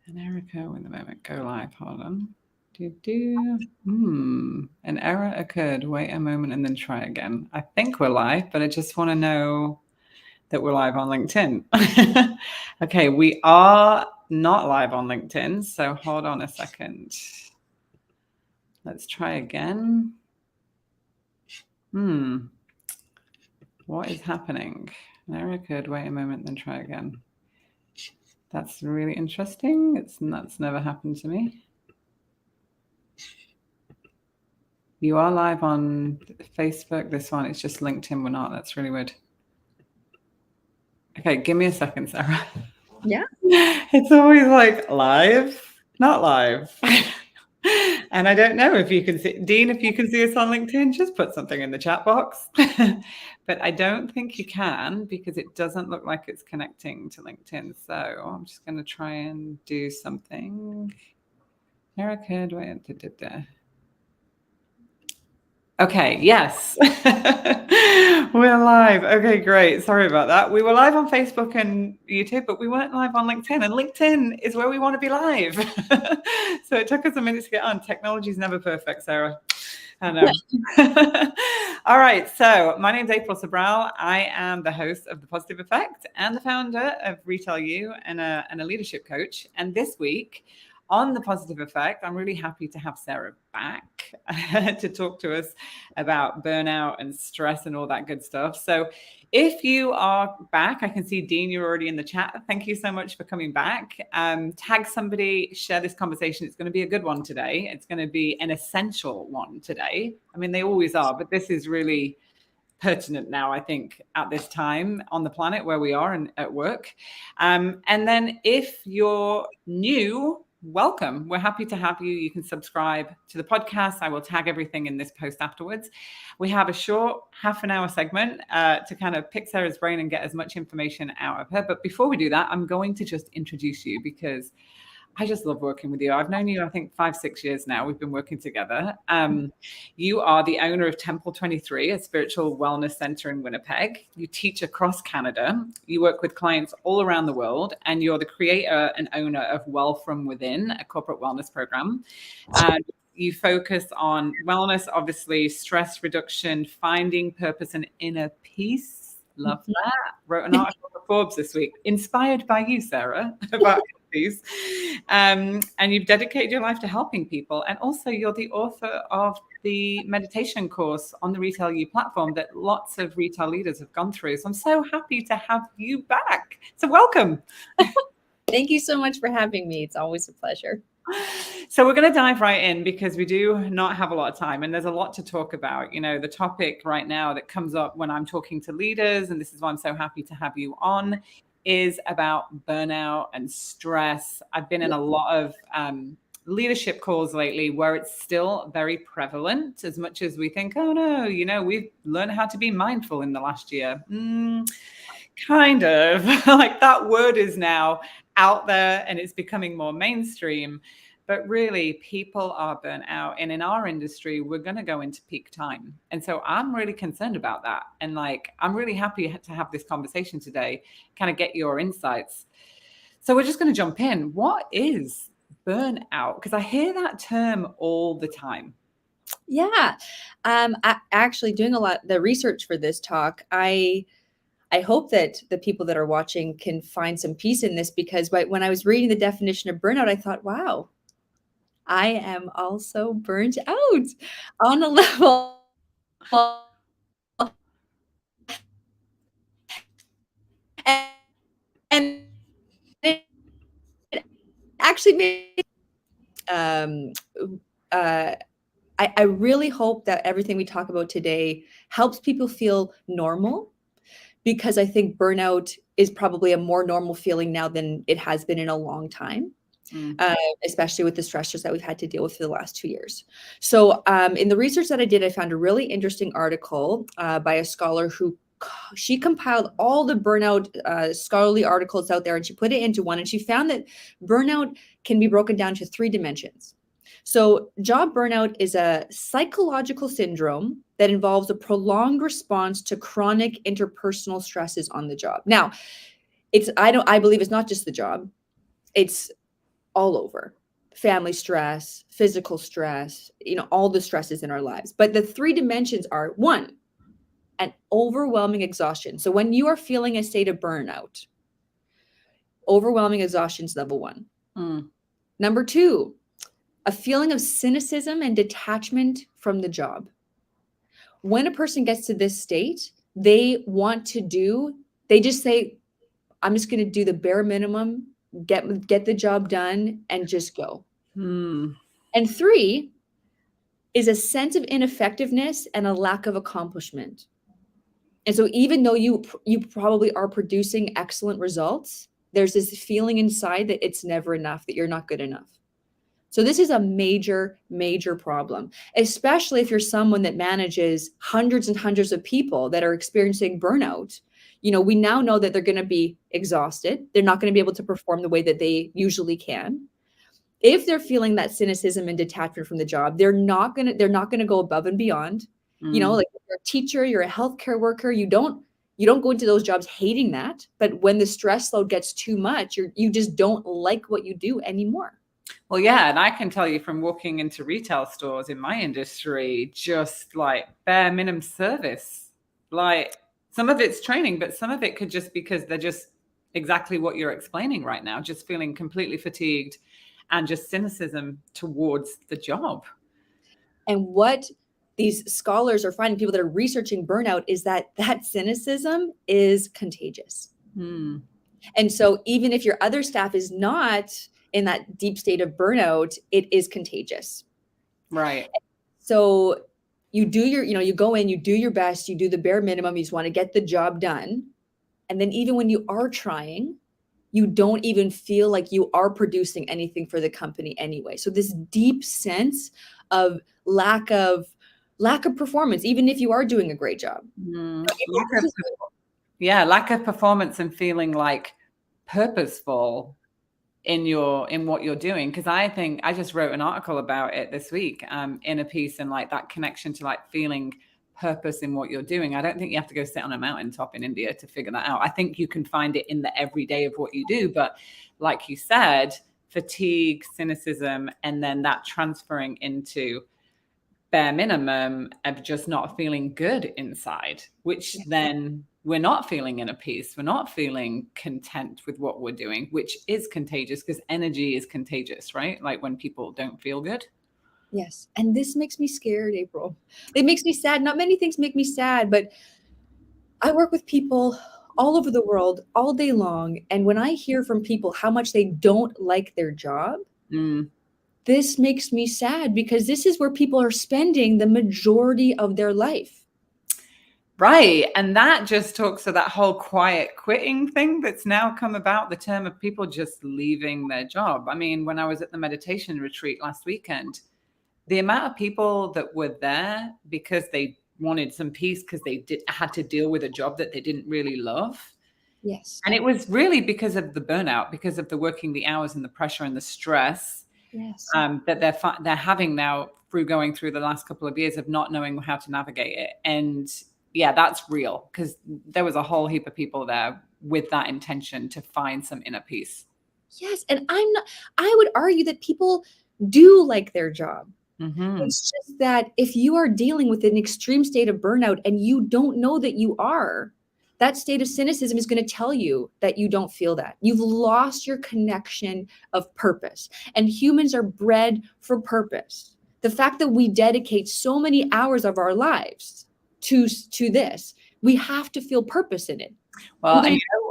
And Erica, when the moment go live, hold on. An error occurred. Wait a moment and then try again. I think we're live, but I just want to know that we're live on LinkedIn. Okay, we are not live on LinkedIn, so hold on a second. Let's try again. What is happening? An error occurred. Wait a moment, then try again. That's really interesting. That's never happened to me. You are live on Facebook. This one, it's just LinkedIn. We're not. That's really weird. Okay, give me a second, Sarah. Yeah. It's always like live, not live. And I don't know if you can see, Dean, if you can see us on LinkedIn, just put something in the chat box. But I don't think you can because it doesn't look like it's connecting to LinkedIn. So I'm just going to try and do something. Erica, okay, yes. We're live. Okay, great. Sorry about that. We were live on Facebook and YouTube, but we weren't live on LinkedIn. And LinkedIn is where we want to be live. So it took us a minute to get on. Technology is never perfect, Sarah. I know. All right. So my name's April Sobral. I am the host of The Positive Effect and the founder of Retail U and a leadership coach. And this week, on The Positive Effect, I'm really happy to have Sarah back to talk to us about burnout and stress and all that good stuff. So if you are back, I can see Dean, you're already in the chat. Thank you so much for coming back. Tag somebody, share this conversation. It's going to be a good one today. It's going to be an essential one today. I mean, they always are, but this is really pertinent now, I think, at this time on the planet where we are and at work. And then if you're new, welcome. We're happy to have you. You can subscribe to the podcast. I will tag everything in this post afterwards. We have a short half an hour segment to kind of pick Sarah's brain and get as much information out of her. But before we do that, I'm going to just introduce you because I just love working with you. I've known you, I think, 5-6 years now. We've been working together. You are the owner of Temple 23, a spiritual wellness center in Winnipeg. You teach across Canada. You work with clients all around the world, and you're the creator and owner of Well From Within, a corporate wellness program. You focus on wellness, obviously, stress reduction, finding purpose and inner peace. Love that. Wrote an article for Forbes this week, inspired by you, Sarah, about these. And you've dedicated your life to helping people. And also you're the author of the meditation course on the Retail U platform that lots of retail leaders have gone through. So I'm so happy to have you back. So welcome. Thank you so much for having me. It's always a pleasure. So we're going to dive right in because we do not have a lot of time and there's a lot to talk about. You know, the topic right now that comes up when I'm talking to leaders, and this is why I'm so happy to have you on, is about burnout and stress. I've been in a lot of leadership calls lately where it's still very prevalent, as much as we think, oh no, you know, we've learned how to be mindful in the last year. Kind of like that word is now out there and it's becoming more mainstream. But really, people are burnt out. And in our industry, we're going to go into peak time. And so I'm really concerned about that. And like, I'm really happy to have this conversation today, kind of get your insights. So we're just going to jump in. What is burnout? Because I hear that term all the time. Yeah. Actually doing a lot, the research for this talk, I hope that the people that are watching can find some peace in this, because when I was reading the definition of burnout, I thought, wow, I am also burnt out on a level. And it actually made I really hope that everything we talk about today helps people feel normal, because I think burnout is probably a more normal feeling now than it has been in a long time. Especially with the stressors that we've had to deal with for the last 2 years. So in the research that I did, I found a really interesting article by a scholar who she compiled all the burnout scholarly articles out there, and she put it into one, and she found that burnout can be broken down to 3 dimensions. So job burnout is a psychological syndrome that involves a prolonged response to chronic interpersonal stresses on the job. Now, I believe it's not just the job. It's all over. Family stress, physical stress, all the stresses in our lives. But the three dimensions are: one, an overwhelming exhaustion. So when you are feeling a state of burnout, overwhelming exhaustion is level one. Number two, a feeling of cynicism and detachment from the job. When a person gets to this state, they just say, I'm just going to do the bare minimum, get the job done, and just go. And three is a sense of ineffectiveness and a lack of accomplishment. And so even though you probably are producing excellent results, there's this feeling inside that it's never enough, that you're not good enough. So this is a major, major problem, especially if you're someone that manages hundreds and hundreds of people that are experiencing burnout. We now know that they're going to be exhausted. They're not going to be able to perform the way that they usually can. If they're feeling that cynicism and detachment from the job, they're not going to go above and beyond. Like if you're a teacher, you're a healthcare worker, you don't go into those jobs hating that. But when the stress load gets too much, you just don't like what you do anymore. Well, yeah. And I can tell you from walking into retail stores in my industry, just like bare minimum service, like some of it's training, but some of it could just because they're just exactly what you're explaining right now, just feeling completely fatigued and just cynicism towards the job. And what these scholars are finding, people that are researching burnout, is that cynicism is contagious. And so even if your other staff is not in that deep state of burnout, it is contagious. Right. So you do you go in, you do your best, you do the bare minimum, you just want to get the job done. And then even when you are trying, you don't even feel like you are producing anything for the company anyway. So this deep sense of lack of performance, even if you are doing a great job. Lack of performance and feeling like purposeful in what you're doing. Because I think I just wrote an article about it this week in a piece, and like that connection to like feeling purpose in what you're doing. I don't think you have to go sit on a mountaintop in India to figure that out. I think you can find it in the everyday of what you do. But like you said, fatigue, cynicism, and then that transferring into bare minimum of just not feeling good inside, which then we're not feeling inner peace. We're not feeling content with what we're doing, which is contagious because energy is contagious, right? Like when people don't feel good. Yes. And this makes me scared, April. It makes me sad. Not many things make me sad, but I work with people all over the world all day long. And when I hear from people how much they don't like their job, this makes me sad, because this is where people are spending the majority of their life. Right. And that just talks to that whole quiet quitting thing that's now come about, the term of people just leaving their job. I mean, when I was at the meditation retreat last weekend, the amount of people that were there because they wanted some peace, because they had to deal with a job that they didn't really love. Yes. And it was really because of the burnout, because of the working the hours and the pressure and the stress that they're having now through going through the last couple of years of not knowing how to navigate it. And yeah, that's real, because there was a whole heap of people there with that intention to find some inner peace. Yes. And I would argue that people do like their job. It's just that if you are dealing with an extreme state of burnout and you don't know that you are, that state of cynicism is going to tell you that you don't feel that. You've lost your connection of purpose. And humans are bred for purpose. The fact that we dedicate so many hours of our lives to this, we have to feel purpose in it. Well,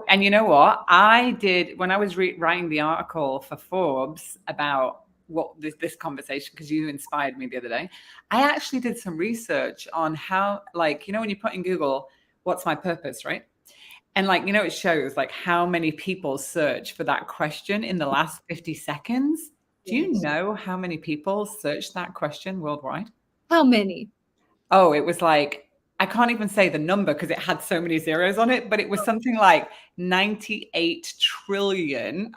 and you know what? I did when I was writing the article for Forbes about what this conversation, because you inspired me the other day. I actually did some research on how, like, when you put in Google, what's my purpose, right? And like, it shows like how many people search for that question in the last 50 seconds. Do you know how many people searched that question worldwide? How many? Oh, it was like, I can't even say the number because it had so many zeros on it, but it was something like 98 trillion.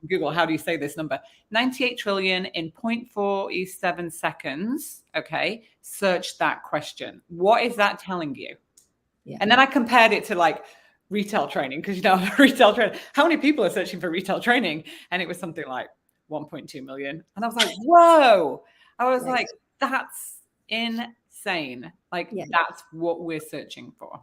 Google, how do you say this number? 98 trillion in 0.47 seconds. Okay. Search that question. What is that telling you? Yeah. And then I compared it to like retail training, because retail training, how many people are searching for retail training? And it was something like 1.2 million. And I was like, whoa. I was Yes. like, that's insane. Like, Yes. that's what we're searching for.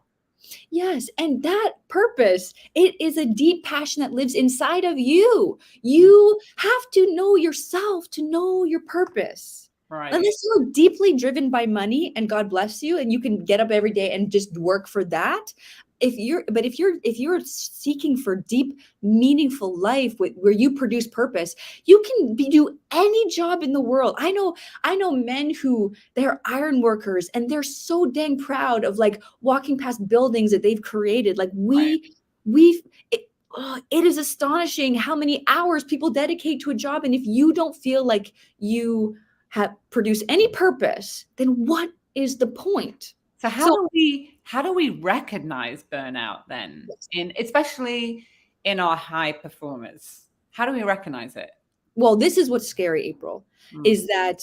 Yes. And that purpose, it is a deep passion that lives inside of you. You have to know yourself to know your purpose. Right. Unless you're deeply driven by money and God bless you and you can get up every day and just work for that. If you're seeking for deep, meaningful life where you produce purpose, you can do any job in the world. I know men who they're iron workers and they're so dang proud of like walking past buildings that they've created. Like it is astonishing how many hours people dedicate to a job. And if you don't feel like you have produced any purpose, then what is the point? So how do we recognize burnout then, especially in our high performers? How do we recognize it? Well, this is what's scary, April, is that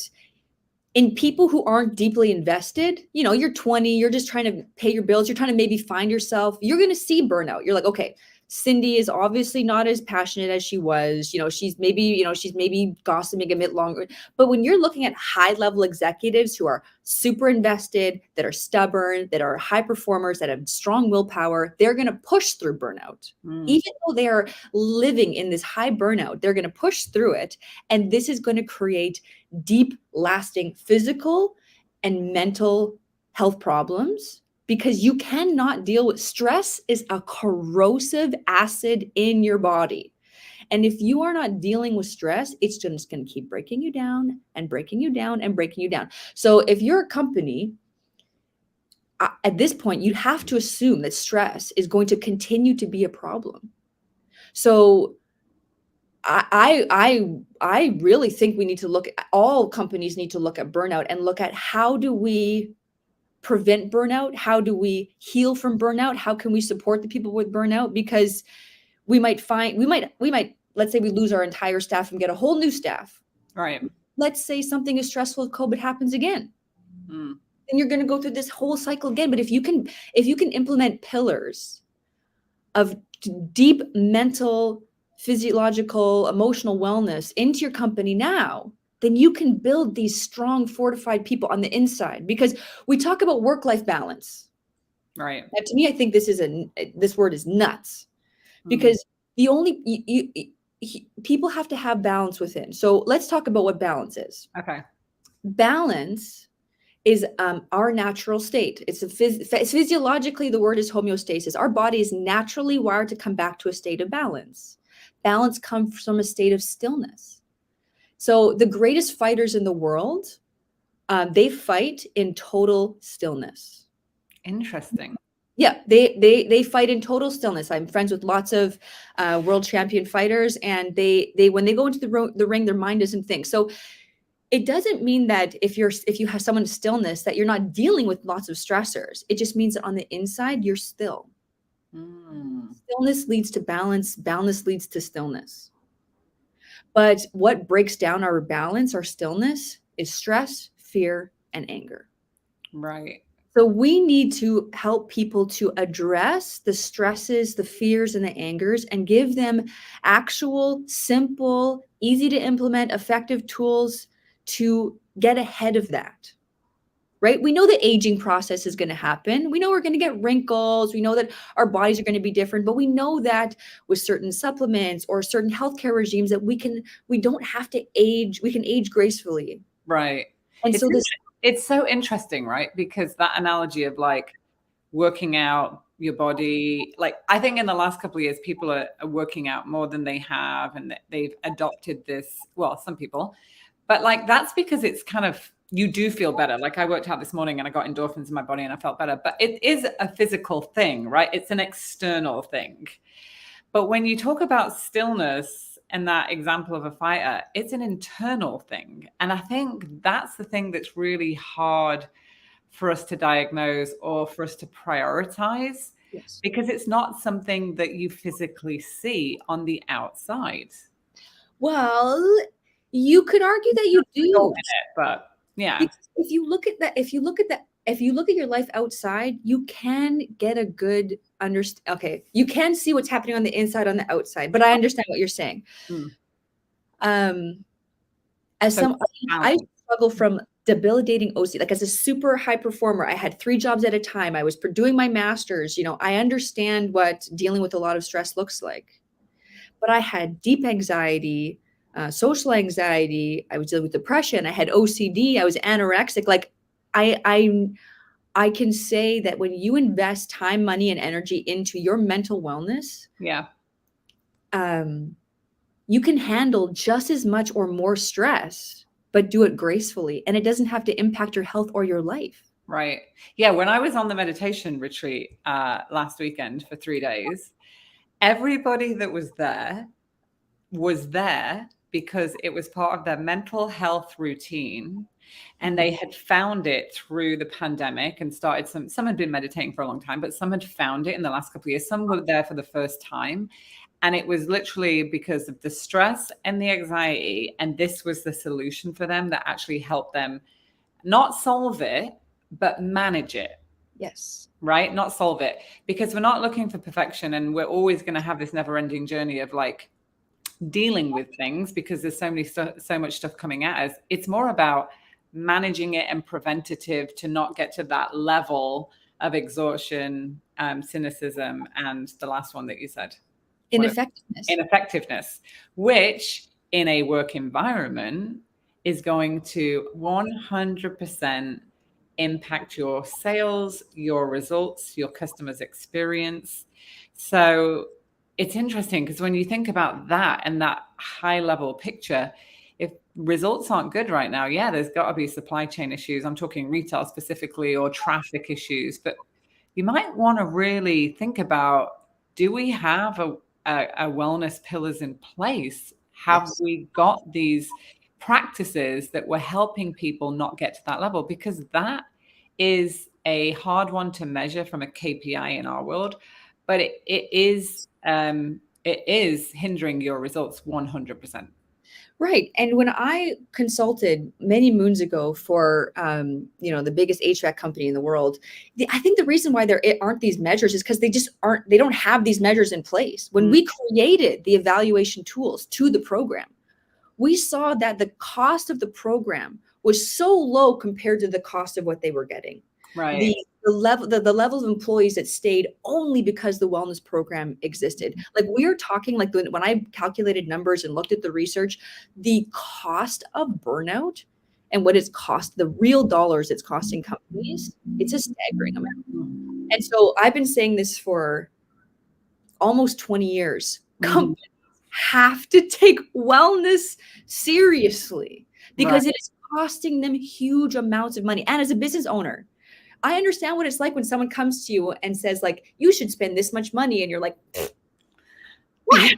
in people who aren't deeply invested, you're 20, you're just trying to pay your bills, you're trying to maybe find yourself, you're going to see burnout. You're like, okay, Cindy is obviously not as passionate as she was. She's maybe gossiping a bit longer. But when you're looking at high level executives who are super invested, that are stubborn, that are high performers, that have strong willpower, they're going to push through burnout. Even though they are living in this high burnout, they're going to push through it. And this is going to create deep, lasting physical and mental health problems. Because you cannot deal with stress is a corrosive acid in your body. And if you are not dealing with stress, it's just going to keep breaking you down and breaking you down and breaking you down. So if you're a company, at this point, you have to assume that stress is going to continue to be a problem. So I really think we need to all companies need to look at burnout and look at how do we prevent burnout? How do we heal from burnout? How can we support the people with burnout? Because we might, let's say we lose our entire staff and get a whole new staff. Right. Let's say something as stressful as COVID happens again. Then you're going to go through this whole cycle again. But if you can implement pillars of deep mental, physiological, emotional wellness into your company now, then you can build these strong, fortified people on the inside. Because we talk about work-life balance. Right. Now, to me, I think this word is nuts. Because people have to have balance within. So let's talk about what balance is. Okay. Balance is our natural state. It's physiologically, the word is homeostasis. Our body is naturally wired to come back to a state of balance. Balance comes from a state of stillness. So the greatest fighters in the world, they fight in total stillness. Interesting. Yeah, they fight in total stillness. I'm friends with lots of world champion fighters, and they when they go into the ring, their mind doesn't think. So it doesn't mean that if you have someone in stillness that you're not dealing with lots of stressors. It just means that on the inside you're still. Stillness leads to balance. Balance leads to stillness. But what breaks down our balance, our stillness, is stress, fear, and anger. Right. So we need to help people to address the stresses, the fears, and the angers, and give them actual, simple, easy to implement, effective tools to get ahead of that. Right? We know the aging process is going to happen. We know we're going to get wrinkles. We know that our bodies are going to be different, but we know that with certain supplements or certain healthcare regimes that we don't have to age. We can age gracefully. Right. And it's so interesting, right? Because that analogy of like working out your body, like I think in the last couple of years, people are working out more than they have, and they've adopted this. Well, some people, but like that's because it's kind of, you do feel better. Like I worked out this morning and I got endorphins in my body and I felt better, but it is a physical thing, right? It's an external thing. But when you talk about stillness and that example of a fighter, it's an internal thing. And I think that's the thing that's really hard for us to diagnose or for us to prioritize, because it's not something that you physically see on the outside. Well, you could argue that you do, but yeah. Because if you look at your life outside, you can get a good understanding. Okay, you can see what's happening on the inside, on the outside, but I understand what you're saying. Um, as So some, I balance. struggle from debilitating OC. Like as a super high performer, I had 3 jobs at a time. I was doing my master's. I understand what dealing with a lot of stress looks like. But I had deep anxiety, social anxiety. I was dealing with depression. I had OCD. I was anorexic. Like I can say that when you invest time, money, and energy into your mental wellness, Yeah. You can handle just as much or more stress, but do it gracefully. And it doesn't have to impact your health or your life. Right. Yeah. When I was on the meditation retreat last weekend for 3 days, everybody that was there because it was part of their mental health routine. And they had found it through the pandemic and started some had been meditating for a long time, but some had found it in the last couple of years. Some were there for the first time. And it was literally because of the stress and the anxiety. And this was the solution for them that actually helped them not solve it, but manage it. Yes. Right? Not solve it. Because we're not looking for perfection. And we're always going to have this never ending journey of like dealing with things because there's so much stuff coming at us. It's more about managing it and preventative to not get to that level of exhaustion, cynicism, and the last one that you said. Ineffectiveness, which in a work environment is going to 100% impact your sales, your results, your customers' experience. So it's interesting because when you think about that and that high level picture, if results aren't good right now, yeah, there's got to be supply chain issues. I'm talking retail specifically or traffic issues, but you might want to really think about, do we have a wellness pillars in place? Have we got these practices that were helping people not get to that level? Because that is a hard one to measure from a KPI in our world, but it is hindering your results 100%. Right. And when I consulted many moons ago for, the biggest HVAC company in the world, I think the reason why there aren't these measures is because they don't have these measures in place. When we created the evaluation tools to the program, we saw that the cost of the program was so low compared to the cost of what they were getting. Right. The level of employees that stayed only because the wellness program existed. Like we're talking, like when I calculated numbers and looked at the research, the cost of burnout and what it's cost, the real dollars it's costing companies, it's a staggering amount. And so I've been saying this for almost 20 years. Companies have to take wellness seriously because it is costing them huge amounts of money. And as a business owner, I understand what it's like when someone comes to you and says, like, you should spend this much money. And you're like, what?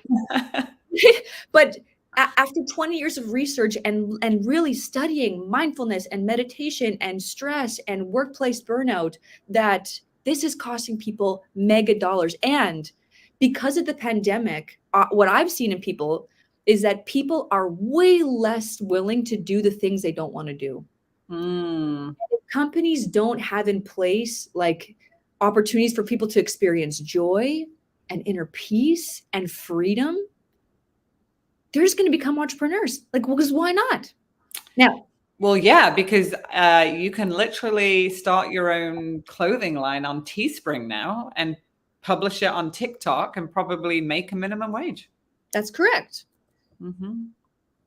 But after 20 years of research and really studying mindfulness and meditation and stress and workplace burnout, that this is costing people mega dollars. And because of the pandemic, what I've seen in people is that people are way less willing to do the things they don't want to do. If companies don't have in place like opportunities for people to experience joy and inner peace and freedom, they're just going to become entrepreneurs. Like, well, because why not? Now, well, yeah, because you can literally start your own clothing line on Teespring now and publish it on TikTok and probably make a minimum wage. That's correct.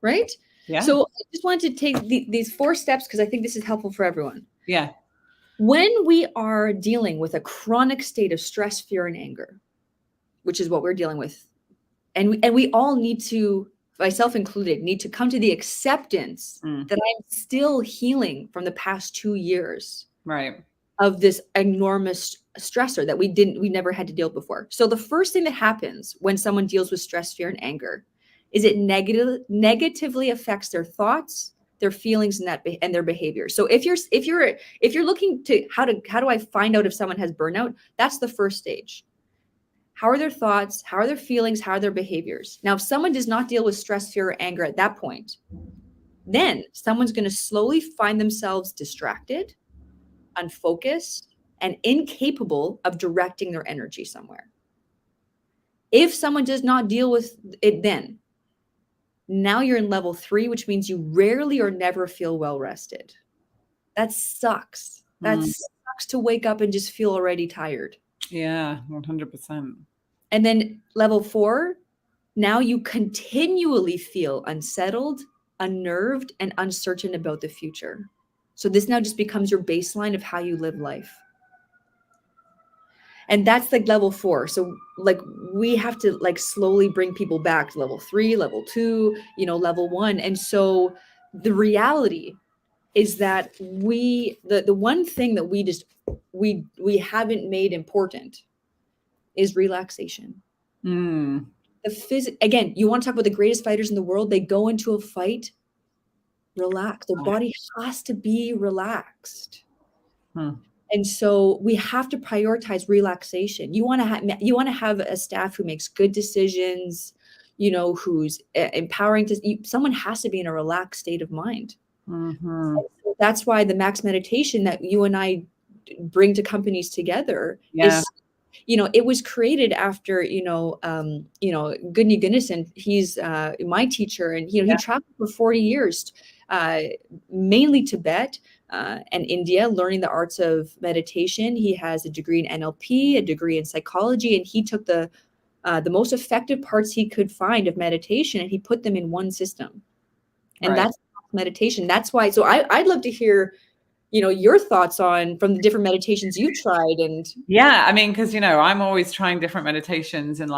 Right? Yeah. So I just wanted to take these 4 steps because I think this is helpful for everyone. Yeah. When we are dealing with a chronic state of stress, fear, and anger, which is what we're dealing with, and we all need to, myself included, need to come to the acceptance that I'm still healing from the past 2 years of this enormous stressor that we never had to deal with before. So the first thing that happens when someone deals with stress, fear, and anger is it negatively affects their thoughts, their feelings, and their behavior. So if you're looking to how do I find out if someone has burnout, that's the first stage. How are their thoughts? How are their feelings? How are their behaviors? Now, if someone does not deal with stress, fear, or anger at that point, then someone's going to slowly find themselves distracted, unfocused, and incapable of directing their energy somewhere. If someone does not deal with it then, Now you're in level 3, which means you rarely or never feel well rested. That sucks. That sucks to wake up and just feel already tired. Yeah, 100%. And then level 4, now you continually feel unsettled, unnerved, and uncertain about the future. So this now just becomes your baseline of how you live life. And that's like level 4. So like we have to like slowly bring people back to level 3, level 2, level 1. And so the reality is that the one thing that we haven't made important is relaxation. Again, you want to talk about the greatest fighters in the world? They go into a fight relaxed. Their body has to be relaxed. And so we have to prioritize relaxation. You want to have a staff who makes good decisions, who's empowering. Someone has to be in a relaxed state of mind. So that's why the Max Meditation that you and I bring to companies together is, it was created after, Gunny Gunnison, he's my teacher, and, he traveled for 40 years, mainly Tibet and India, learning the arts of meditation. He has a degree in NLP, a degree in psychology, and he took the most effective parts he could find of meditation and he put them in one system. And that's meditation. That's why. So I'd love to hear, your thoughts from the different meditations you've tried. And yeah, I mean, because, I'm always trying different meditations, and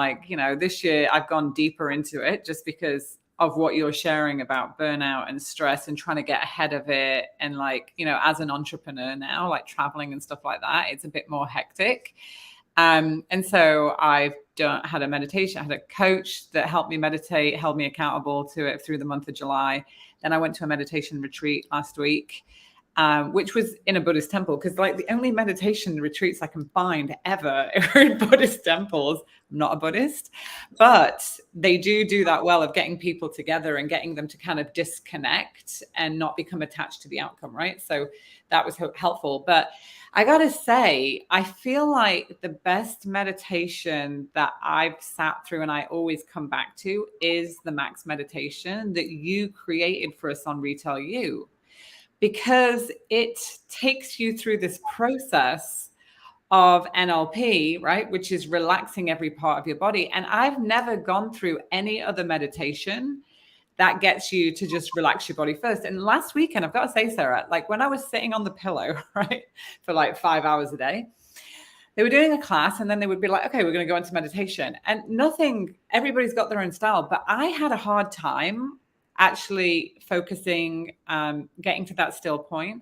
this year I've gone deeper into it just because of what you're sharing about burnout and stress and trying to get ahead of it. And as an entrepreneur now, like traveling and stuff like that, it's a bit more hectic. And so I've had a meditation. I had a coach that helped me meditate, held me accountable to it through the month of July. Then I went to a meditation retreat last week, which was in a Buddhist temple, because the only meditation retreats I can find ever are in Buddhist temples. I'm not a Buddhist, but they do that well of getting people together and getting them to kind of disconnect and not become attached to the outcome, right? So that was helpful. But I got to say, I feel like the best meditation that I've sat through and I always come back to is the Max meditation that you created for us on Retail You, because it takes you through this process of NLP, right? Which is relaxing every part of your body. And I've never gone through any other meditation that gets you to just relax your body first. And last weekend, I've got to say, Sarah, when I was sitting on the pillow, right, for 5 hours a day, they were doing a class and then they would be like, okay, we're going to go into meditation. And everybody's got their own style, but I had a hard time actually focusing, getting to that still point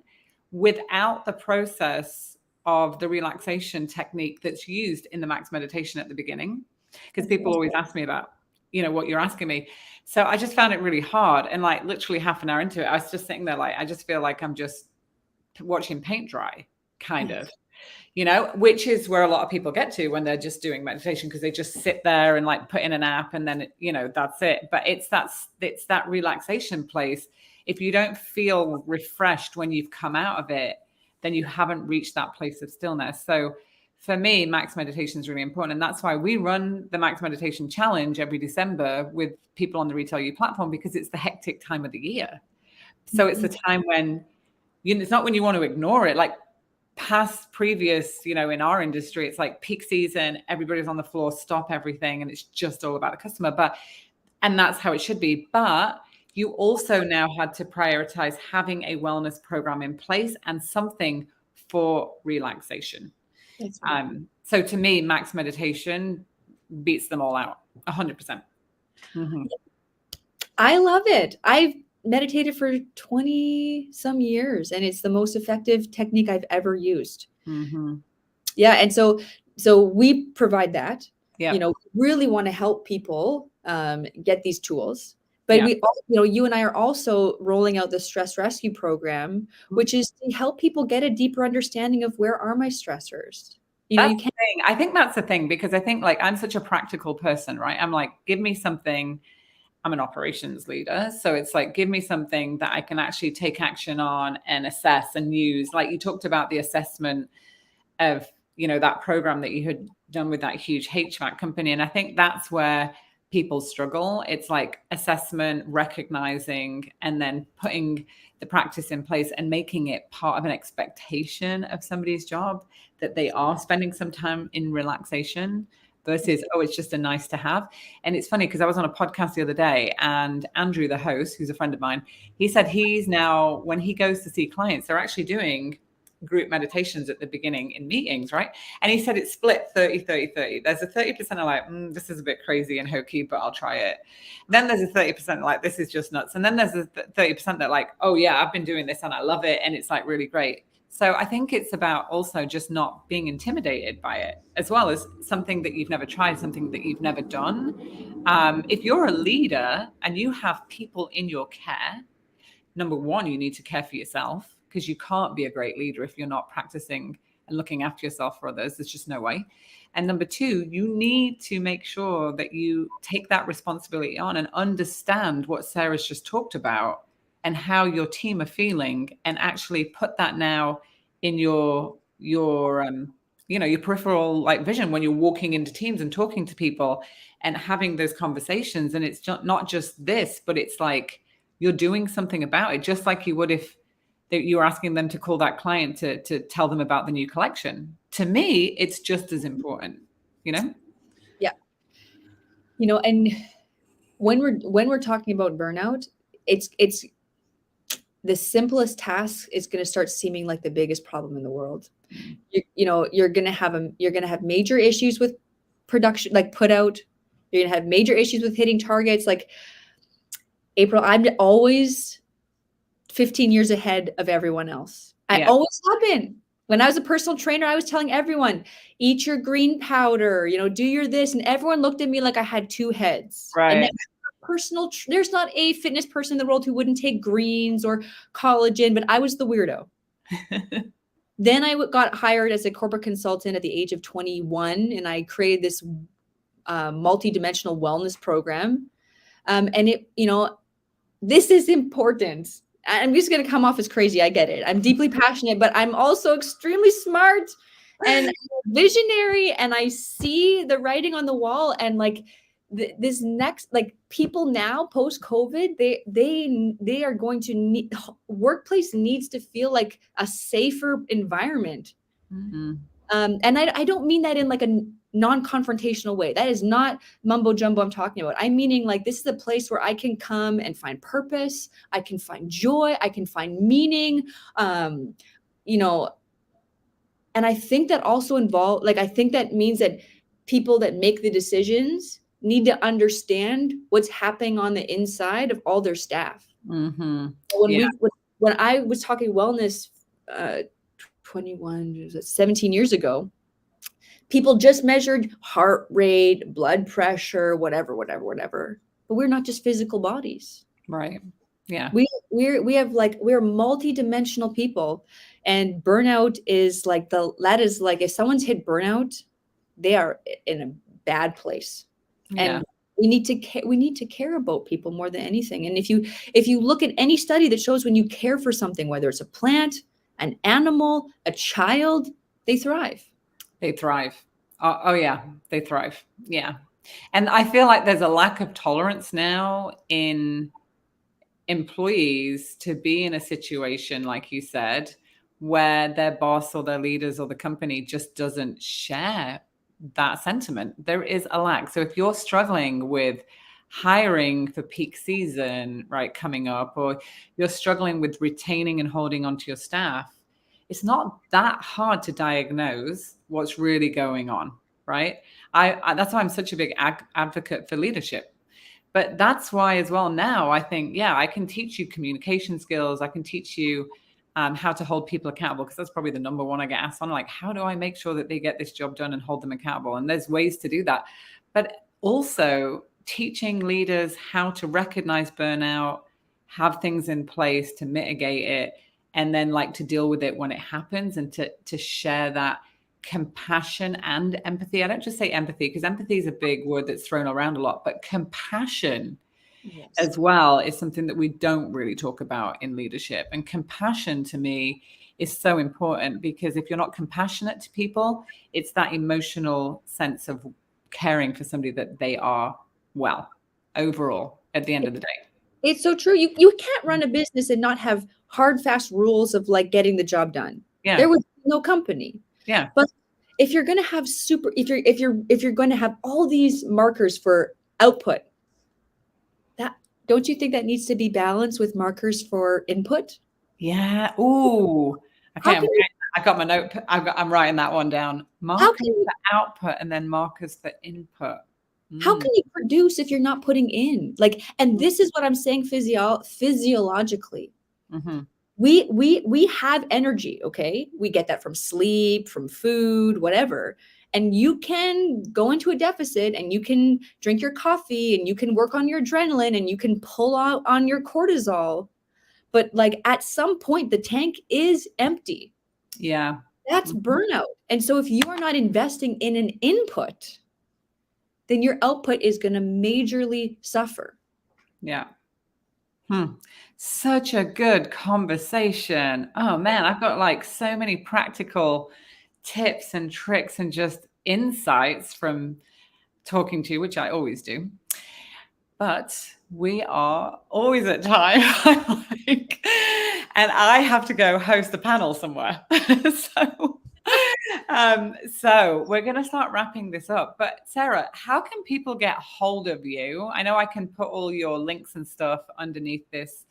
without the process of the relaxation technique that's used in the Max meditation at the beginning. Because people always ask me about, what you're asking me. So I just found it really hard. And literally half an hour into it, I was just sitting there, I just feel like I'm just watching paint dry, kind of, which is where a lot of people get to when they're just doing meditation, because they just sit there and put in an app and then, that's it. But it's that relaxation place. If you don't feel refreshed when you've come out of it, then you haven't reached that place of stillness. So for me, Max meditation is really important. And that's why we run the Max Meditation Challenge every December with people on the Retail You platform, because it's the hectic time of the year. So it's the time when, it's not when you want to ignore it. Previous, in our industry, it's peak season, everybody's on the floor, stop everything. And it's just all about the customer. And that's how it should be. But you also now had to prioritize having a wellness program in place and something for relaxation. Right. So to me, Max meditation beats them all out 100%. Mm-hmm. I love it. I've meditated for 20 some years and it's the most effective technique I've ever used. Mm-hmm. Yeah. And so we provide that, yeah. Really want to help people get these tools. But we also, you and I are also rolling out the stress rescue program, which is to help people get a deeper understanding of where are my stressors. I think that's the thing, because I think I'm such a practical person, right? I'm give me something. I'm an operations leader. So it's give me something that I can actually take action on and assess and use. You talked about the assessment of, that program that you had done with that huge HVAC company. And I think that's where people struggle. It's like assessment, recognizing, and then putting the practice in place and making it part of an expectation of somebody's job, that they are spending some time in relaxation versus, oh, it's just a nice to have. And it's funny because I was on a podcast the other day, and Andrew, the host, who's a friend of mine, he said he's now, when he goes to see clients, they're actually doing group meditations at the beginning in meetings, right? And he said it's split 30, 30, 30. There's a 30% are like, this is a bit crazy and hokey, but I'll try it. Then there's a 30% like, this is just nuts. And then there's a 30% that like, oh yeah, I've been doing this and I love it. And it's like really great. So I think it's about also just not being intimidated by it, as well as something that you've never tried, something that you've never done. If you're a leader and you have people in your care, number one, you need to care for yourself, because you can't be a great leader if you're not practicing and looking after yourself for others. There's just no way. And number two, you need to make sure that you take that responsibility on and understand what Sarah's just talked about and how your team are feeling, and actually put that now in your peripheral like vision when you're walking into teams and talking to people and having those conversations. And it's not just this, but it's like you're doing something about it, just like you would if you were asking them to call that client to tell them about the new collection. To me, it's just as important, Yeah. And when we're talking about burnout, it's the simplest task is going to start seeming like the biggest problem in the world. You're going to have major issues with production, like put out. You're going to have major issues with hitting targets. Like, April, I'm always 15 years ahead of everyone else. I always have been. When I was a personal trainer, I was telling everyone, eat your green powder, do your this. And everyone looked at me like I had two heads. Right. And there's not a fitness person in the world who wouldn't take greens or collagen, but I was the weirdo. Then I got hired as a corporate consultant at the age of 21, and I created this multi-dimensional wellness program. And this is important. I'm just going to come off as crazy. I get it. I'm deeply passionate, but I'm also extremely smart and visionary. And I see the writing on the wall, and like this next, like people now post COVID, they are going to need, workplace needs to feel like a safer environment. Mm-hmm. And I don't mean that in like a non-confrontational way. That is not mumbo jumbo I'm talking about. I'm meaning like this is a place where I can come and find purpose. I can find joy. I can find meaning. And I think that also I think that means that people that make the decisions need to understand what's happening on the inside of all their staff. Mm-hmm. When I was talking wellness, 17 years ago, people just measured heart rate, blood pressure, whatever. But we're not just physical bodies. Right. Yeah. We're multi-dimensional people, and burnout is like if someone's hit burnout, they are in a bad place. Yeah. And we need to care about people more than anything. And if you look at any study that shows when you care for something, whether it's a plant, an animal, a child, they thrive. They thrive. Oh yeah, they thrive. Yeah. And I feel like there's a lack of tolerance now in employees to be in a situation, like you said, where their boss or their leaders or the company just doesn't share that sentiment. There is a lack. So if you're struggling with hiring for peak season, right, coming up, or you're struggling with retaining and holding onto your staff, it's not that hard to diagnose what's really going on, right? I that's why I'm such a big advocate for leadership. But that's why as well now I think, I can teach you communication skills. I can teach you how to hold people accountable, because that's probably the number one I get asked on, like, how do I make sure that they get this job done and hold them accountable? And there's ways to do that. But also teaching leaders how to recognize burnout, have things in place to mitigate it, and then like to deal with it when it happens, and to share that compassion and empathy. I don't just say empathy, because empathy is a big word that's thrown around a lot, but compassion as well is something that we don't really talk about in leadership. And compassion to me is so important, because if you're not compassionate to people, it's that emotional sense of caring for somebody that they are well overall at the end of the day. It's so true. You can't run a business and not have hard, fast rules of like getting the job done. Yeah. There was no company. Yeah. But if you're going to have if you're going to have all these markers for output, that don't you think that needs to be balanced with markers for input? Yeah. Ooh. Okay. How can you, I got my note. I'm writing that one down. how Markers can you, for output and then markers for input. how Mm. can you produce if you're not putting in? Like, and this is what I'm saying physiologically. Mm-hmm. We have energy, okay? We get that from sleep, from food, whatever. And you can go into a deficit and you can drink your coffee and you can work on your adrenaline and you can pull out on your cortisol. But like at some point, the tank is empty. Yeah. That's burnout. And so if you are not investing in an input, then your output is going to majorly suffer. Yeah. Such a good conversation. Oh man, I've got like so many practical tips and tricks and just insights from talking to you, which I always do. But we are always at time. And I have to go host a panel somewhere. So we're going to start wrapping this up. But Sarah, how can people get hold of you? I know I can put all your links and stuff underneath this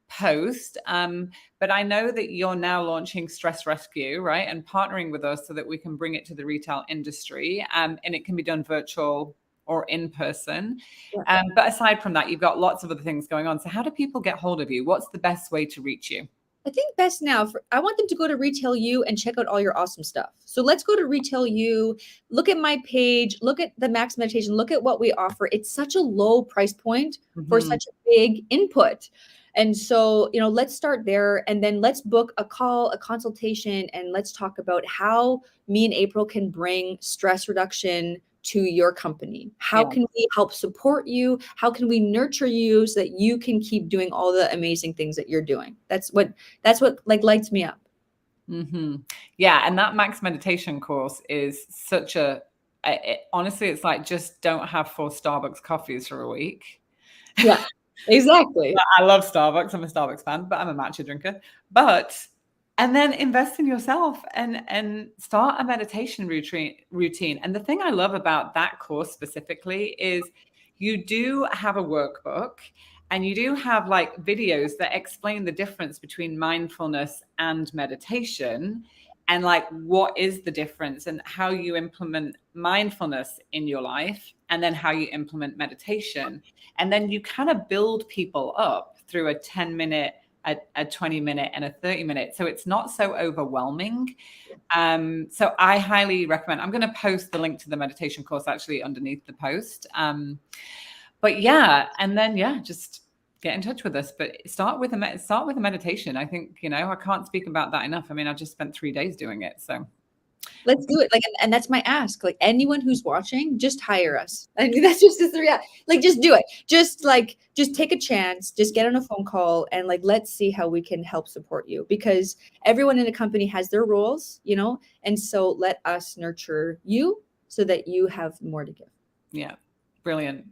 post, but I know that you're now launching Stress Rescue, right? And partnering with us so that we can bring it to the retail industry. And it can be done virtual or in person. Yeah. But aside from that, you've got lots of other things going on. So how do people get hold of you? What's the best way to reach you? I think best now I want them to go to Retail U and check out all your awesome stuff. So let's go to Retail U, look at my page, look at the Max Meditation, look at what we offer. It's such a low price point for such a big input. And so, let's start there and then let's book a call, a consultation, and let's talk about how me and April can bring stress reduction to your company. How can we help support you? How can we nurture you so that you can keep doing all the amazing things that you're doing? That's what like lights me up. Mm-hmm. Yeah. And that Max Meditation course is such honestly, it's like, just don't have 4 Starbucks coffees for a week. Yeah, exactly. I love Starbucks. I'm a Starbucks fan, but I'm a matcha drinker. And then invest in yourself and start a meditation routine. And the thing I love about that course specifically is you do have a workbook and you do have like videos that explain the difference between mindfulness and meditation and like what is the difference and how you implement mindfulness in your life and then how you implement meditation. And then you kind of build people up through a 10-minute, a 20-minute and a 30-minute. So it's not so overwhelming. So I highly recommend. I'm going to post the link to the meditation course actually underneath the post. But yeah, and then just get in touch with us. But start with a meditation. I think, I can't speak about that enough. I mean, I just spent 3 days doing it. So let's do it. Like, and that's my ask. Like anyone who's watching, just hire us. I mean, that's just the reality. Like, just do it. Just take a chance. Just get on a phone call and like, let's see how we can help support you because everyone in the company has their roles, and so let us nurture you so that you have more to give. Yeah, brilliant.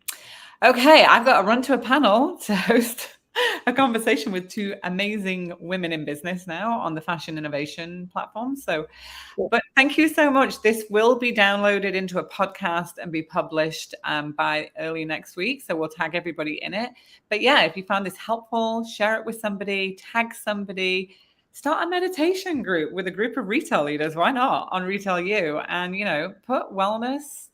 Okay, I've got to run to a panel to host a conversation with 2 amazing women in business now on the fashion innovation platform. So, but thank you so much. This will be downloaded into a podcast and be published by early next week. So we'll tag everybody in it. But yeah, if you found this helpful, share it with somebody, tag somebody, start a meditation group with a group of retail leaders. Why not on Retail U? And, put wellness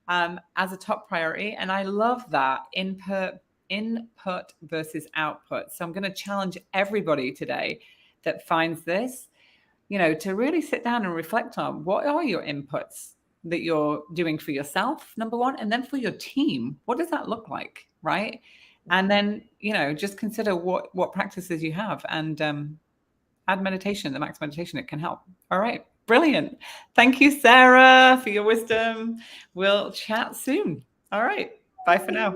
as a top priority. And I love that input versus output. So I'm going to challenge everybody today that finds this, to really sit down and reflect on what are your inputs that you're doing for yourself, number one, and then for your team. What does that look like? Right. And then, just consider what practices you have and add meditation, the Max Meditation, it can help. All right. Brilliant. Thank you, Sarah, for your wisdom. We'll chat soon. All right. Bye for now.